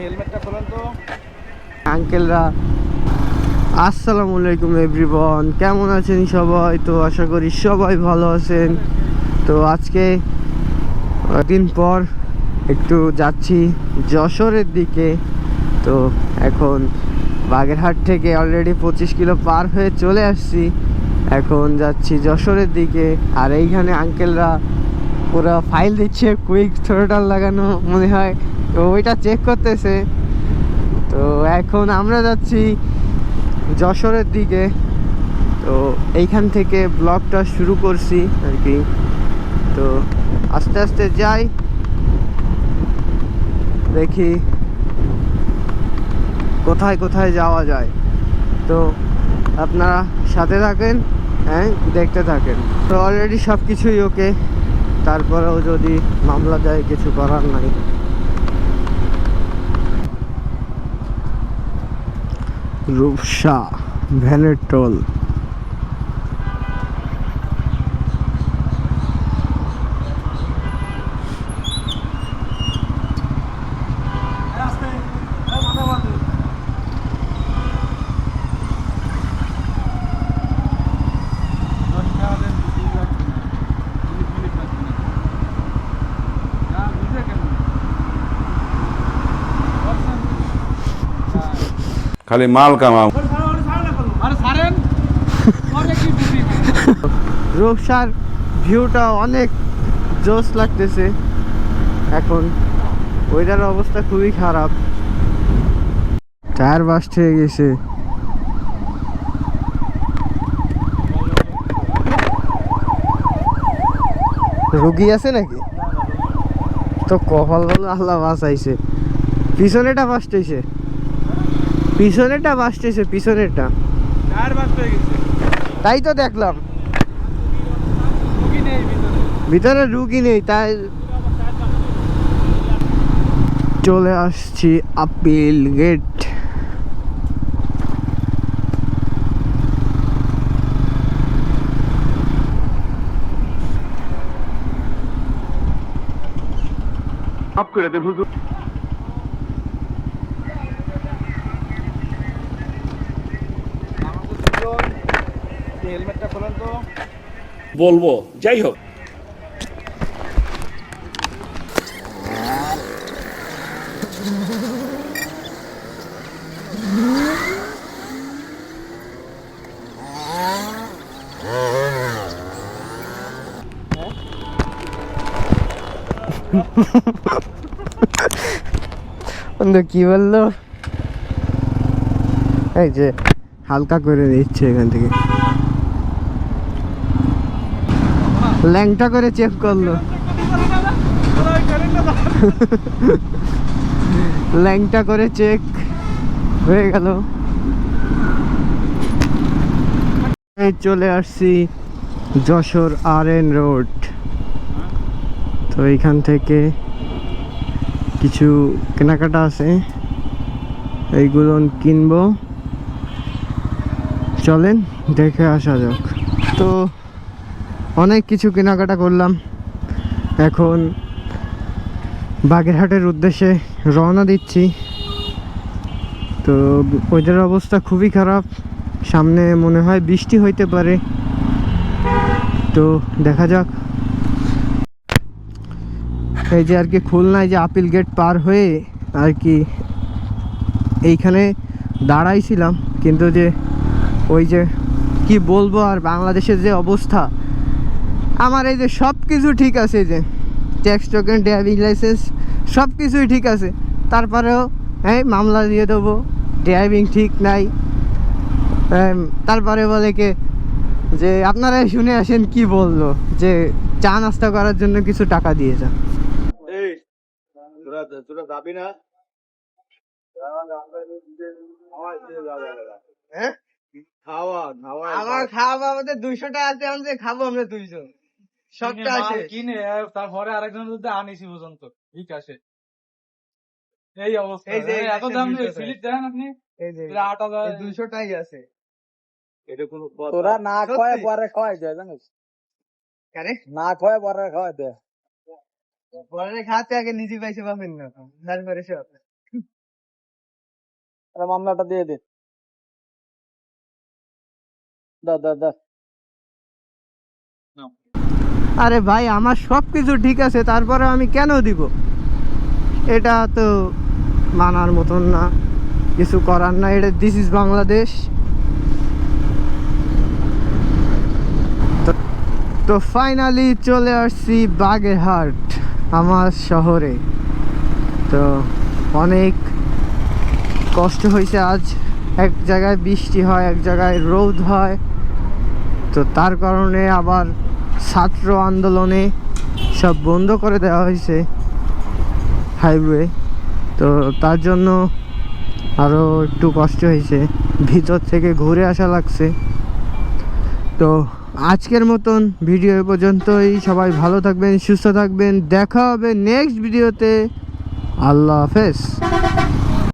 হেলমেটটা খোলেন তো। আঙ্কেলরা আসসালামু আলাইকুম এভরিওয়ান, কেমন আছেন সবাই? তো আশা করি সবাই ভালো আছেন। তো আজকে দিন পর একটু যাচ্ছি যশোরের দিকে। তো এখন বাগেরহাট থেকে অলরেডি 25 কিলো পার হয়ে চলে আসছি। এখন যাচ্ছি যশোরের দিকে। আর এইখানে আঙ্কেলরা পুরো ফাইল দিচ্ছে, কুইক থ্রোটল লাগানো মনে হয়, তো ওইটা চেক করতেছে। তো এখন আমরা যাচ্ছি যশোরের দিকে। তো এইখান থেকে ব্লগটা শুরু করছি আর কি। তো আস্তে আস্তে যাই, দেখি কোথায় কোথায় যাওয়া যায়। তো আপনারা সাথে থাকেন, হ্যাঁ দেখতে থাকেন। তো অলরেডি সব কিছুই ওকে, তারপরেও যদি মামলা যায় কিছু করার নাই। রূপসা ভ্যানের টোল। খালি মাল কামাও। রূপসার ভিউটা অনেক জোস লাগতেছে। এখন ওয়েদার অবস্থা খুবই খারাপ, টায়ার বাস্ট হয়ে গেছে। রুগী আছে নাকি? তো কপাল বলো আল্লাহ বাঁচাইছে। পিছনেটা বাস্ট হয়েছে, পিছনেরটা বাস্ট হয়েছে, পিছনেরটা টায়ার বাস্ট হয়ে গেছে। তাই তো দেখলাম। রুগী নেই ভিতরে। ভিতরে রুগী নেই, তাই চলে আসছি আপিল গেট। মাফ করে দেন হুজুর। হেলমেটটা খোলেন তো। বলবো যাই হোক। বন্ধু কি বললো? এই যে হালকা করে দিচ্ছে এখান থেকে, ল্যাংটা করে চেক করলো, ল্যাংটা করে চেক হয়ে গেল। চলে আসছি যশোর RN রোড। তো এইখান থেকে কিছু কেনাকাটা আছে, এইগুলো কিনবো। চলেন দেখে আসা যাক। তো অনেক কিছু কেনাকাটা করলাম, এখন বাগেরহাটের উদ্দেশ্যে রওনা দিচ্ছি। তো ওয়েদার অবস্থা খুবই খারাপ, সামনে মনে হয় বৃষ্টি হইতে পারে। তো দেখা যাক। এই যে আর কি খুলনায় যে আপিল গেট পার হয়ে আর কি এইখানে দাঁড়াইছিলাম, কিন্তু যে ওই যে কি বলবো আর, বাংলাদেশের যে অবস্থা, আমার এই যে সব কিছু ঠিক আছে, যে ট্যাক্স টোকেন ড্রাইভিং লাইসেন্স সব কিছুই ঠিক আছে, তারপরেও হ্যাঁ মামলা দিয়ে দেবো, ড্রাইভিং ঠিক নাই। তারপরে বলে কে যে আপনারা শুনে আসেন কি বললো, যে চা নাস্তা করার জন্য কিছু টাকা দিয়ে যান। এই তোরা তোরা যাবি না? হ্যাঁ খাওয়া খাওয়া আমার খাওয়া আমাদের 200 টাকা আছে, আমাদের খাবো আমরা 200, সবটা আছে। কিনে তারপরে আরেকজন যদি আনিছি পর্যন্ত ঠিক আছে। এই অবস্থা, এই যে এত দাম দিয়ে স্লিপ দেন আপনি। এই যে 8,000 200 টাই আছে। এটা কোনো কথা? তোরা না কয়ে সত্যি? পরে খাওয়াই দেয় জানিস, কারে না কয়ে পরে খাওয়াই দেয়। পরে খাতে আগে নিজে পয়সা পাবেন না, তারপরে সব আরে মামলাটা দিয়ে দে। দা দা দা। আরে ভাই আমার সব কিছু ঠিক আছে, তারপরে আমি কেন দিব? এটা তো মানার মতন না, কিছু করার না। এটা দিস ইজ বাংলাদেশ। তো ফাইনালি চলে আসছি বাগেরহাট আমার শহরে। তো অনেক কষ্ট হয়েছে আজ। এক জায়গায় বৃষ্টি হয়, এক জায়গায় রোদ হয়। তো তার কারণে আবার ছাত্র আন্দোলনে সব বন্ধ করে দেওয়া হয়েছে হাইওয়ে। তো তার জন্য আরও একটু কষ্ট হয়েছে, ভিতর থেকে ঘুরে আসা লাগছে। তো আজকের মতন ভিডিও এ পর্যন্তই। সবাই ভালো থাকবেন, সুস্থ থাকবেন। দেখা হবে নেক্সট ভিডিওতে। আল্লাহ হাফেজ।